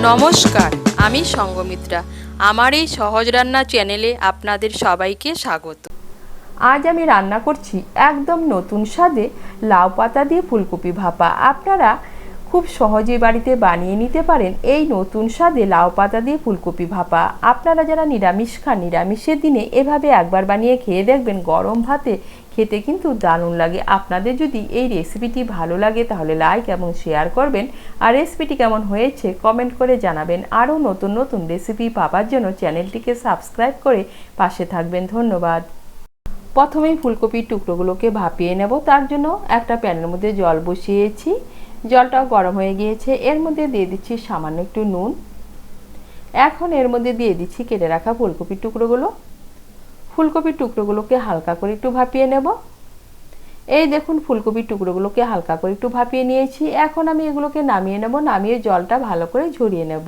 নমস্কার, আমি সঙ্গমিত্রা। আমার এই সহজ রান্না চ্যানেলে আপনাদের সবাইকে স্বাগত। আজ আমি রান্না করছি একদম নতুন স্বাদে লাউ পাতা দিয়ে ফুলকপি ভাপা। আপনারা খুব সহজেই বাড়িতে বানিয়ে নিতে পারেন এই নতুন স্বাদে লাউ পাতা দিয়ে ফুলকপি ভাপা। আপনারা যারা নিরামিষ খান, নিরামিষের দিনে এভাবে একবার বানিয়ে খেয়ে দেখবেন, গরম ভাতে খেতে কিন্তু দারুণ লাগে। আপনাদের যদি এই রেসিপিটি ভালো লাগে তাহলে লাইক এবং শেয়ার করবেন, আর রেসিপিটি কেমন হয়েছে কমেন্ট করে জানাবেন। আরও নতুন নতুন রেসিপি পাওয়ার জন্য চ্যানেলটিকে সাবস্ক্রাইব করে পাশে থাকবেন। ধন্যবাদ। প্রথমেই ফুলকপির টুকরোগুলোকে ভাপিয়ে নেব। তার জন্য একটা প্যানের মধ্যে জল বসিয়েছি, জলটাও গরম হয়ে গিয়েছে। এর মধ্যে দিয়ে দিচ্ছি সামান্য একটু নুন। এখন এর মধ্যে দিয়ে দিচ্ছি কেটে রাখা ফুলকপির টুকরোগুলো। ফুলকপির টুকরোগুলোকে হালকা করে একটু ভাপিয়ে নেব। এই দেখুন, ফুলকপির টুকরোগুলোকে হালকা করে একটু ভাপিয়ে নিয়েছি। এখন আমি এগুলোকে নামিয়ে নেব, নামিয়ে জলটা ভালো করে ঝরিয়ে নেব।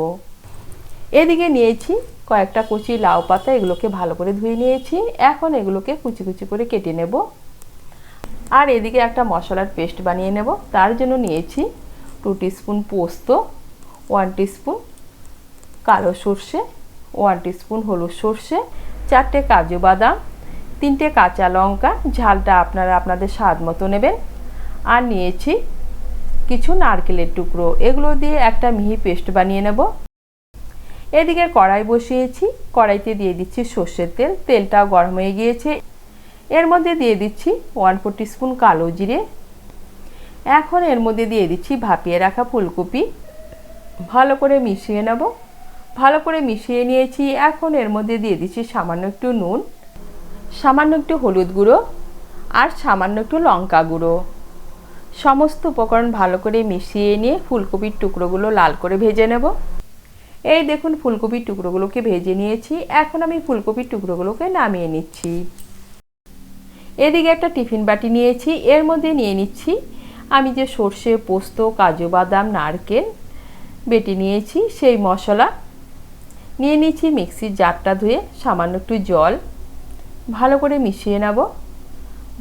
এদিকে নিয়েছি কয়েকটা কুচি লাউ পাতা, এগুলোকে ভালো করে ধুয়ে নিয়েছি। এখন এগুলোকে কুচি কুচি করে কেটে নেব। আর এদিকে একটা মশলার পেস্ট বানিয়ে নেব। তার জন্য নিয়েছি 2 টিস্পুন পোস্ত, 1 টিস্পুন কালো সর্ষে, 1 টিস্পুন হলুদ সর্ষে, 4টে কাজু বাদাম, 3টে কাঁচা লঙ্কা, ঝালটা আপনারা আপনাদের স্বাদ মতো নেবেন। আর নিয়েছি কিছু নারকেলের টুকরো, এগুলো দিয়ে একটা মিহি পেস্ট বানিয়ে নেব। এদিকে কড়াই বসিয়েছি, কড়াইতে দিয়ে দিচ্ছি সর্ষের তেল। তেলটাও গরম হয়ে গিয়েছে। এর মধ্যে দিয়ে দিচ্ছি 1/4 টিস্পুন কালো জিরে। এখন এর মধ্যে দিয়ে দিচ্ছি ভাপিয়ে রাখা ফুলকপি। ভালো করে মিশিয়ে নেব। ভালো করে মিশিয়ে নিয়েছি। এখন এর মধ্যে দিয়ে দিচ্ছি সামান্য একটু নুন, সামান্য একটু হলুদ গুঁড়ো আর সামান্য একটু লঙ্কা গুঁড়ো। সমস্ত উপকরণ ভালো করে মিশিয়ে নিয়ে ফুলকপির টুকরোগুলো লাল করে ভেজে নেব। এই দেখুন, ফুলকপির টুকরোগুলোকে ভেজে নিয়েছি। এখন আমি ফুলকপির টুকরোগুলোকে নামিয়ে নিচ্ছি। এদিকে একটা টিফিন বাটি নিয়েছি, এর মধ্যে নিয়ে নিচ্ছি আমি যে সর্ষে, পোস্ত, কাজু বাদাম, নারকেল বেটে নিয়েছি সেই মশলা। নিয়ে নিচ্ছি মিক্সির জারটা ধুয়ে সামান্য একটু জল, ভালো করে মিশিয়ে নেব।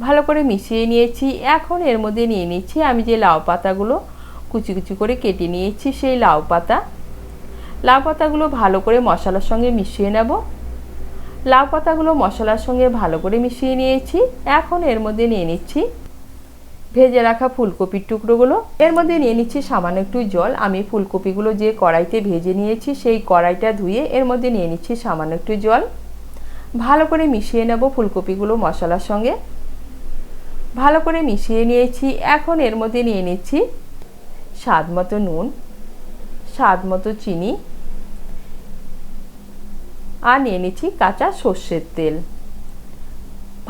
ভালো করে মিশিয়ে নিয়েছি। এখন এর মধ্যে নিয়ে নিচ্ছি আমি যে লাউ পাতাগুলো কুচি কুচি করে কেটে নিয়েছি সেই লাউ পাতা। লাউ পাতাগুলো ভালো করে মশলার সঙ্গে মিশিয়ে নেব। লাউ পাতাগুলো মশলার সঙ্গে ভালো করে মিশিয়ে নিয়েছি। এখন এর মধ্যে নিয়ে নিচ্ছি ভেজে রাখা ফুলকপির টুকরোগুলো। এর মধ্যে নিয়ে নিচ্ছি সামান্য একটু জল। আমি ফুলকপিগুলো যে কড়াইতে ভেজে নিয়েছি সেই কড়াইটা ধুয়ে এর মধ্যে নিয়ে নিচ্ছি সামান্য একটু জল। ভালো করে মিশিয়ে নেব ফুলকপিগুলো মশলার সঙ্গে। ভালো করে মিশিয়ে নিয়েছি। এখন এর মধ্যে নিয়ে নিচ্ছি স্বাদ মতো নুন, স্বাদ মতো চিনি, আর নিয়ে নিচ্ছি কাঁচা সর্ষের তেল।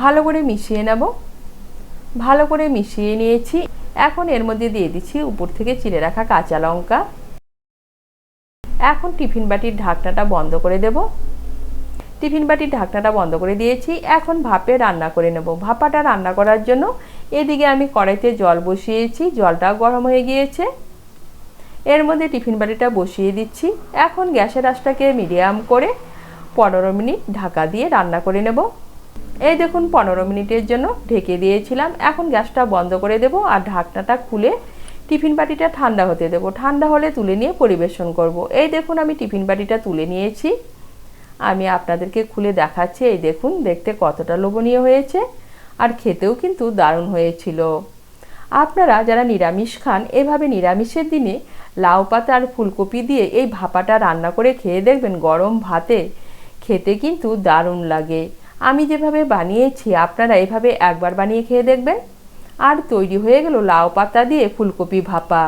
ভালো করে মিশিয়ে নেব। ভালো করে মিশিয়ে নিয়েছি। এখন এর মধ্যে দিয়ে দিচ্ছি উপর থেকে চিড়ে রাখা কাঁচা লঙ্কা। এখন টিফিন বাটির ঢাকনাটা বন্ধ করে দেব। টিফিন বাটির ঢাকনাটা বন্ধ করে দিয়েছি। এখন ভাপে রান্না করে নেব। ভাপাটা রান্না করার জন্য এদিকে আমি কড়াইতে জল বসিয়েছি, জলটাও গরম হয়ে গিয়েছে। এর মধ্যে টিফিন বাটিটা বসিয়ে দিচ্ছি। এখন গ্যাসের আঁচটাকে মিডিয়াম করে 15 মিনিট ঢাকা দিয়ে রান্না করে নেব। এই দেখুন, 15 মিনিটের জন্য ঢেকে দিয়েছিলাম। এখন গ্যাসটা বন্ধ করে দেব আর ঢাকনাটা খুলে টিফিন বাটিটা ঠান্ডা হতে দেব। ঠান্ডা হলে তুলে নিয়ে পরিবেশন করব। এই দেখুন, আমি টিফিন বাটিটা তুলে নিয়েছি। আমি আপনাদেরকে খুলে দেখাচ্ছি। এই দেখুন, দেখতে কতটা লোভনীয় হয়েছে, আর খেতেও কিন্তু দারুণ হয়েছিল। আপনারা যারা নিরামিষ খান এভাবে নিরামিষের দিনে লাউ পাতা আর ফুলকপি দিয়ে এই ভাপাটা রান্না করে খেয়ে দেখবেন, গরম ভাতে খেতে কিন্তু দারুণ লাগে। আমি যেভাবে বানিয়েছি আপনারা এভাবে একবার বানিয়ে খেয়ে দেখবেন। আর তৈরি হয়ে গেল লাউ পাতা দিয়ে ফুলকপি ভাপা।